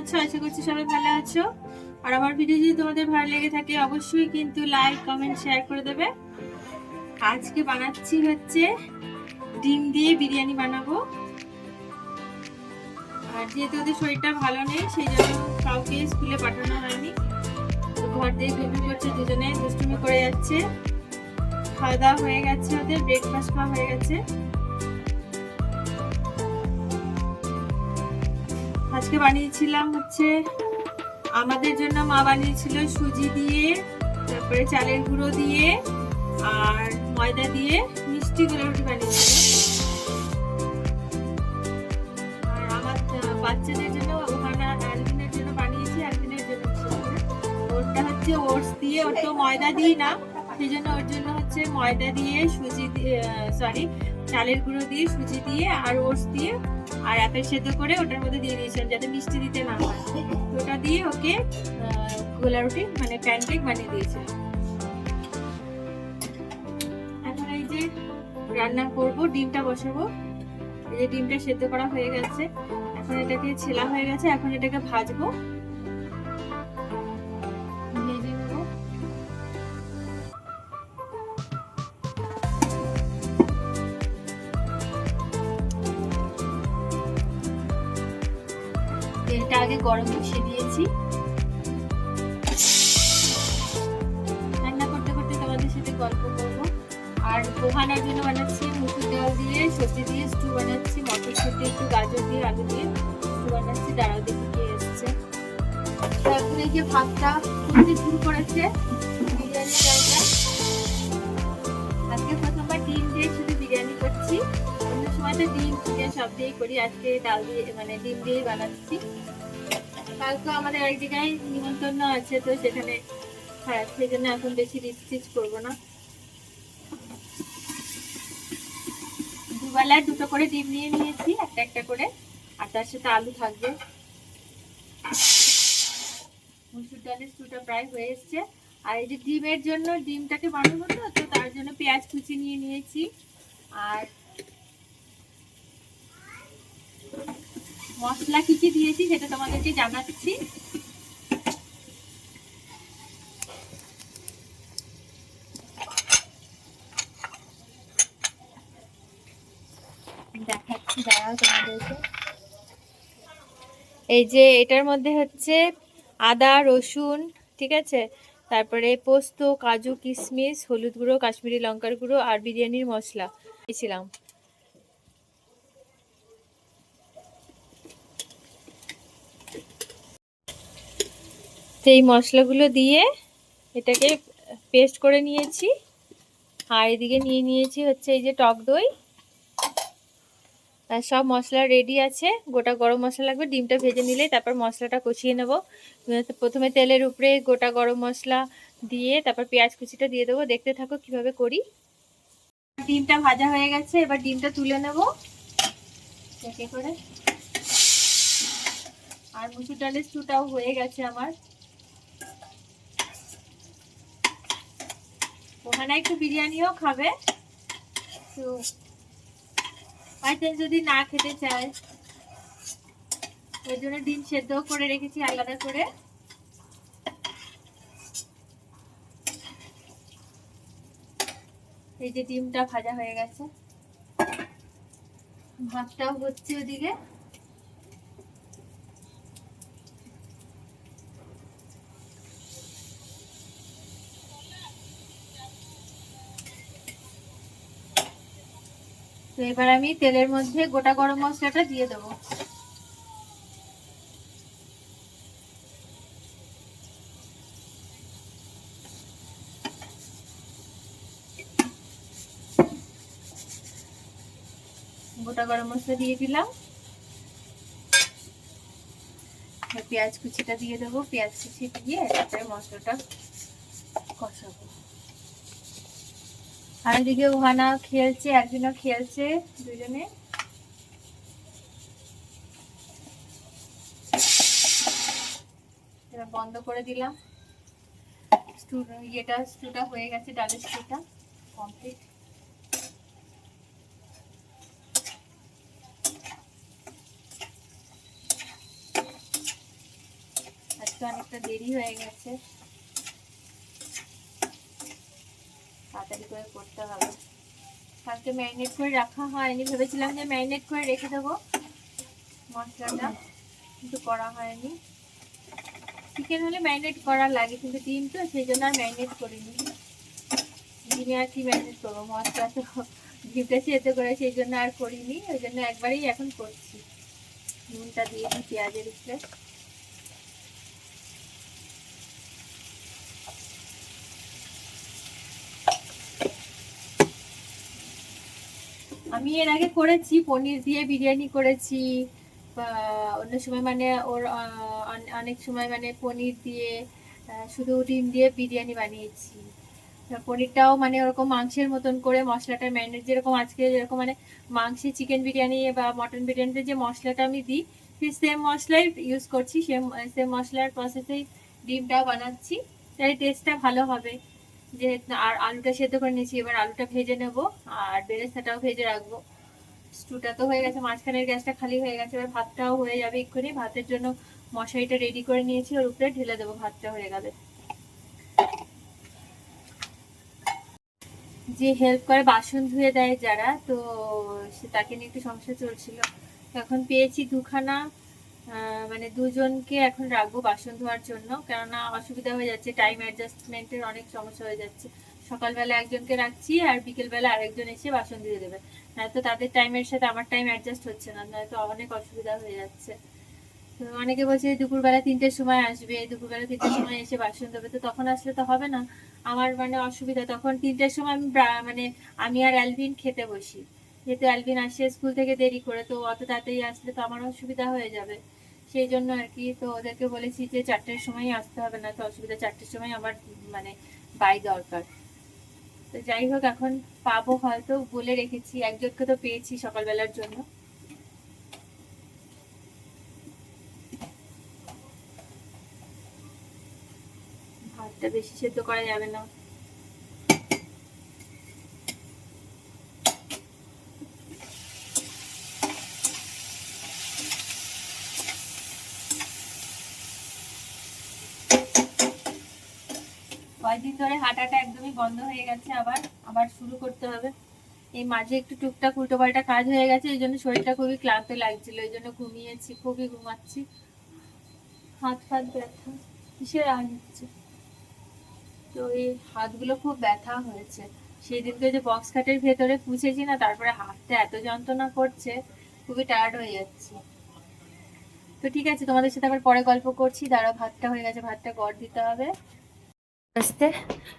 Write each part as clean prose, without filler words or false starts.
আছো? আশা করছি সবাই ভালো আছো। আর আমার ভিডিও যদি তোমাদের ভালো লেগে থাকে অবশ্যই কিন্তু লাইক কমেন্ট শেয়ার করে দেবে। আজকে বানাচ্ছি হচ্ছে ডিম দিয়ে বিরিয়ানি বানাবো। আর যেহেতু ওদের শরীরটা ভালো নেই সেই জন্য কাউকে স্কুলে পাঠানো হয়নি, তো ঘর দিয়ে ঘুমিয়ে পড়ছে, দুজনে দুষ্টুমি করে যাচ্ছে। খাওয়া দাওয়া হয়ে গেছে, ওদের ব্রেকফাস্ট খাওয়া হয়ে গেছে। আজকে বানিয়েছিলাম হচ্ছে আমাদের জন্য মা বানিয়েছিল সুজি দিয়ে, তারপরে চালের গুঁড়ো দিয়ে আর ময়দা দিয়ে মিষ্টি গোলা রুটি বানিয়েছিল। আর আমার বাচ্চাদের জন্য ওখানে অ্যালভিনের জন্য বানিয়েছি, অ্যালভিনের জন্য ওটা হচ্ছে ওটস দিয়ে, ওর তো ময়দা দিই না, সেই জন্য ওর জন্য হচ্ছে ময়দা দিয়ে সুজি দিয়ে চালের গুঁড়ো দিয়ে সুজি দিয়ে আর ওটস দিয়ে আর অ্যাপেল সেদ্ধ করে ওটার মধ্যে দিয়ে দিয়েছিলাম যাতে মিষ্টি দিতে না হয়। ওটা দিয়ে ওকে গোলা রুটি মানে প্যানকেক বানিয়ে দিয়েছিলাম। এখন এই যে রান্না করব, ডিমটা বসাবো। এই যে ডিমটা সেদ্ধ করা হয়ে গেছে, এখন এটাকে ছেলা হয়ে গেছে, এখন এটাকে ভাজবো, ভেজে নেব। তেলটা আগে গরম বসিয়ে দিয়েছি। রান্না করতে করতে তোমাদের সাথে গল্প করবো। আর পোহানোর জন্য বানাচ্ছি মুসুর ডাল দিয়ে সবজি দিয়ে স্টু বানাচ্ছি, মটরশুঁটি একটু গাজর দিয়ে আলু দিয়ে স্টু বানাচ্ছি। দাঁড়াও দেখি কে এসছে। এখন এই যে ভাতটা ফুটতে শুরু করেছে বিরিয়ানি চালটা। আজকে প্রথমবার ডিম দিয়ে শুধু বিরিয়ানি করছি, অন্য সময় তো ডিম চিকেন সব দিয়েই করি, আজকে ডাল দিয়ে মানে ডিম দিয়েই বানাচ্ছি। কালকে আমাদের এক জায়গায় নিমন্ত্রণ আছে, তো সেখানে খারাপ, সেই জন্য এখন বেশি রিচ করবো না। দুবেলায় দুটো করে ডিম নিয়ে নিয়েছি, একটা একটা করে, আর তার সাথে আলু থাকবে। মুসুর ডালের স্টুটা প্রায় হয়ে এসছে। আর এই যে ডিমের জন্য ডিমটাকে বানাবো, তো তার জন্য পেঁয়াজ কুচি নিয়ে নিয়েছি। আর মশলা কি কি দিয়েছি সেটা তোমাদেরকে জানাচ্ছি। দেখাচ্ছি, দাঁড়াও তোমাদেরকে। এই যে এটার মধ্যে হচ্ছে আদা রসুন, ঠিক আছে, তারপরে পোস্ত কাজু কিশমিশ হলুদ গুঁড়ো কাশ্মীরি লঙ্কার গুঁড়ো আর বিরিয়ানির মশলা দিয়েছিলাম। তো এই মশলাগুলো দিয়ে এটাকে পেস্ট করে নিয়েছি। আর এদিকে নিয়ে নিয়েছি হচ্ছে এই যে টক দই। আর সব মশলা রেডি আছে, গোটা গরম মশলা লাগবে। ডিমটা ভেজে নিলে তারপর মশলাটা কষিয়ে নেব। প্রথমে তেলের উপরে গোটা গরম মশলা দিয়ে তারপর পেঁয়াজ কুচিটা দিয়ে দেবো। দেখতে থাকো কিভাবে করি। ডিমটা ভাজা হয়ে গেছে, এবার ডিমটা তুলে নেব একে করে। আর মুসুর ডালের স্টুটাও হয়ে গেছে আমার। ওখানে একটু বিরিয়ানিও খাবে, তো বাচ্চা যদি না খেতে চায় ওই জন্য ডিম সেদ্ধ করে রেখেছি আলাদা করে। এই যে ডিমটা ভাজা হয়ে গেছে, ভাতটাও হচ্ছে ওদিকে। তো এবার আমি তেলের মধ্যে গোটা গরম মশলাটা দিয়ে দেবো। গোটা গরম মশলা দিয়ে দিলাম, পেঁয়াজ কুচিটা দিয়ে দেবো। পেঁয়াজ কুচি দিয়ে তারপরে মশলাটা কষাবো। আর এদিকে ওহানা খেলছে, একজনও খেলছে, দুজনে। বন্ধ করে দিলাম। স্টুটা হয়ে গেছে, ডালের স্টুটা কমপ্লিট। আজকে অনেকটা দেরি হয়ে গেছে, তাড়াতাড়ি করে করতে হবে। কালকে ম্যারিনেট করে রাখা হয়নি, ভেবেছিলাম যে ম্যারিনেট করে রেখে দেবো মশলাটা, কিন্তু করা হয়নি। চিকেন হলে ম্যারিনেট করা লাগে, কিন্তু ডিম তো সেই জন্য আর ম্যারিনেট করিনি। ডিমে আর কি ম্যারিনেট করবো, মশলা তো ডিমটা সেদ্ধ করে সেই জন্য আর করিনি, ওই জন্য একবারেই এখন করছি। নুনটা দিয়ে দিই পেঁয়াজের উপরে। আমি এর আগে করেছি, পনির দিয়ে বিরিয়ানি করেছি, বা অন্য সময় মানে ওর অনেক সময় মানে পনির দিয়ে শুধু ডিম দিয়ে বিরিয়ানি বানিয়েছি। পনিরটাও মানে ওরকম মাংসের মতন করে মশলাটা ম্যারিনেট, যেরকম আজকে যেরকম মানে মাংসে চিকেন বিরিয়ানি বা মটন বিরিয়ানিতে যে মশলাটা আমি দিই, সেই সেম মশলাই ইউজ করছি, সেম মশলার প্রসেসেই ডিমটাও বানাচ্ছি, তাই টেস্টটা ভালো হবে। যে আর আলুটা সেদ্ধ করে নিয়েছি, এবার আলুটা ভেজে নেব আর বেরেস্তাটাও ভেজে রাখবো। স্টুটা তো হয়ে গেছে, মাঝখানের গ্যাসটা খালি হয়ে গেছে, এবার ভাতটাও হয়ে যাবে এক্ষুনি। ভাতের জন্য মশারিটা রেডি করে নিয়েছি, ওর উপরে ঢেলে দেবো, ভাতটা হয়ে গেলে। যে হেল্প করে বাসন ধুয়ে দেয় যারা, তো সে তাকে নিয়ে একটু সমস্যা চলছিল। এখন পেয়েছি দুখানা, মানে দুজনকে এখন রাখবো বাসন ধোয়ার জন্য, কেননা অসুবিধা হয়ে যাচ্ছে, টাইম অ্যাডজাস্টমেন্টের অনেক সমস্যা হয়ে যাচ্ছে। সকালবেলা একজনকে রাখছি আর বিকেলবেলা আরেকজন এসে বাসন দিয়ে দেবে, নয়তো তাদের টাইমের সাথে আমার টাইম অ্যাডজাস্ট হচ্ছে না, নয়তো অনেক অসুবিধা হয়ে যাচ্ছে। তো অনেকে বলছে দুপুরবেলা 3টের সময় আসবে, দুপুরবেলা 3টের সময় এসে বাসন দেবে, তো তখন আসলে তো হবে না। আমার মানে অসুবিধা, তখন 3টের সময় আমি মানে আমি আর অ্যালভিন খেতে বসি, যেহেতু অ্যালভিন আসে স্কুল থেকে দেরি করে, তো অত তাড়াতাড়ি আসলে তো আমার অসুবিধা হয়ে যাবে, সেই জন্য আর কি। তো ওদেরকে বলেছি যে 4টের সময় আসতে হবে, না তো অসুবিধা, 4টের সময় আমার মানে বাই দরকার। তো যাই হোক, এখন পাবো হয়তো, বলে রেখেছি, একজনকে তো পেয়েছি সকালবেলার জন্য। ভাতটা বেশি সেদ্ধ করা যাবে না। কয়েকদিন ধরে হাঁটাটা একদমই বন্ধ হয়ে গেছে, আবার আবার শুরু করতে হবে। এই মাঝে একটু টুকটাক উল্টো পাল্টা কাজ হয়ে গেছে, এই জন্য শরীরটা খুবই ক্লান্ত লাগছিল, এই জন্য ঘুমিয়েছি, খুবই ঘুমাচ্ছি। হাত ফাত ব্যথা, কিসের আওয়াজ হচ্ছে? তো এই হাতগুলো খুব ব্যথা হয়েছে, সেই দিনকে যে বক্স খাটের ভেতরে পুছেছি না, তারপরে হাতটা এত যন্ত্রণা করছে, খুবই টায়ার্ড হয়ে যাচ্ছে। তো ঠিক আছে, তোমাদের সাথে আবার পরে গল্প করছি, দাঁড়াও, ভাতটা হয়ে গেছে, ভাতটা গড় দিতে হবে। আস্তে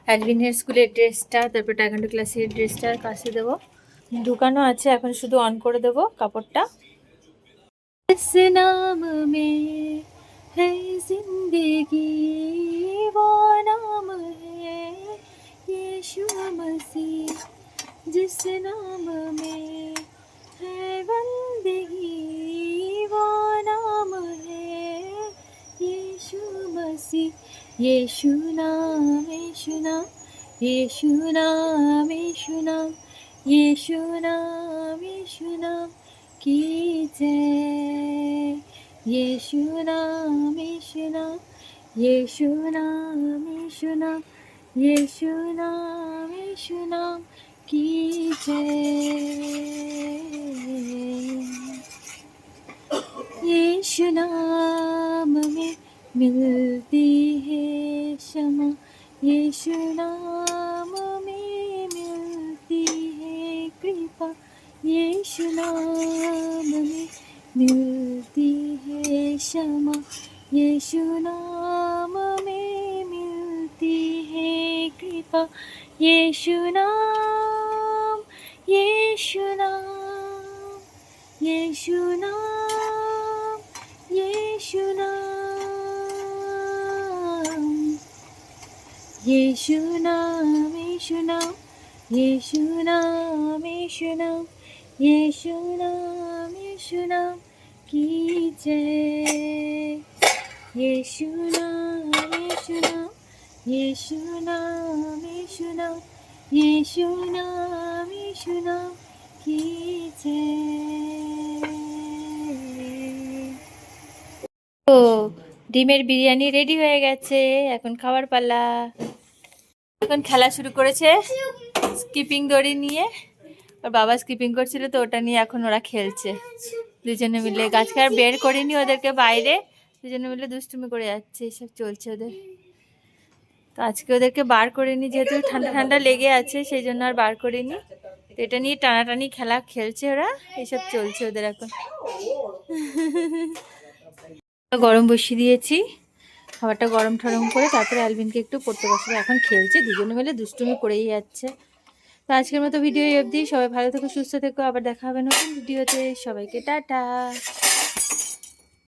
অ্যালভিনের স্কুলের ড্রেসটা, তারপর টাইকান্ডো ক্লাসের ড্রেসটা কাছে দেবো, ঢুকানো আছে, এখন শুধু অন করে দেবো কাপড়টা। इस नाम में है जिंदगी, वो नाम है यीशु मसीह, जिस नाम में है बंदगी, वो नाम है यीशु मसीह। यीशु नाम, यीशु नाम, यीशु नाम, यीशु नाम, यीशु नाम, यीशु नाम की जय। यीशु नाम, यीशु नाम, यीशु नाम, यीशु नाम, यीशु नाम, यीशु नाम की जय। यीशु नाम में मिलती है क्षमा, यीशु नाम में मिलती है कृपा, यीशु नाम में मिलती है क्षमा, यीशु नाम में मिलती है कृपा, यीशु नाम, यीशु नाम, यीशु नाम, यीशु नाम, यीशु नाम, यीशु नाम, यीशु नाम, यीशु नाम, यीशु नाम, यीशु नाम की जय। यीशु नाम, यीशु नाम, यीशु नाम, यीशु नाम, यीशु नाम, यीशु नाम की जय। तो ডিমের বিরিয়ানি রেডি হয়ে গেছে, এখন খাবার পালা। এখন খেলা শুরু করেছে স্কিপিং দড়ি নিয়ে। ওর বাবা স্কিপিং করছিল তো ওটা নিয়ে এখন ওরা খেলছে দুজনে মিলে। আজকে আর বের করিনি ওদেরকে বাইরে, দুজনে মিলে দুষ্টুমি করে যাচ্ছে, এসব চলছে ওদের। তো আজকে ওদেরকে বার করিনি যেহেতু ঠান্ডা ঠান্ডা লেগে আছে, সেই জন্য আর বার করিনি। তো এটা নিয়ে টানাটানি খেলা খেলছে ওরা, এসব চলছে ওদের এখন। গরম বসিয়ে দিয়েছি, খাবারটা গরম ঠরম করে তারপরে অ্যালভিনকে একটু পড়তে বসবে। এখন খেলছে দুজনে মিলে, দুষ্টুমি করেই যাচ্ছে। তো আজকের মতো ভিডিও অবধি, সবাই ভালো থেকো, সুস্থ থেকো, আবার দেখা হবে নতুন ভিডিওতে। সবাইকে টাটা।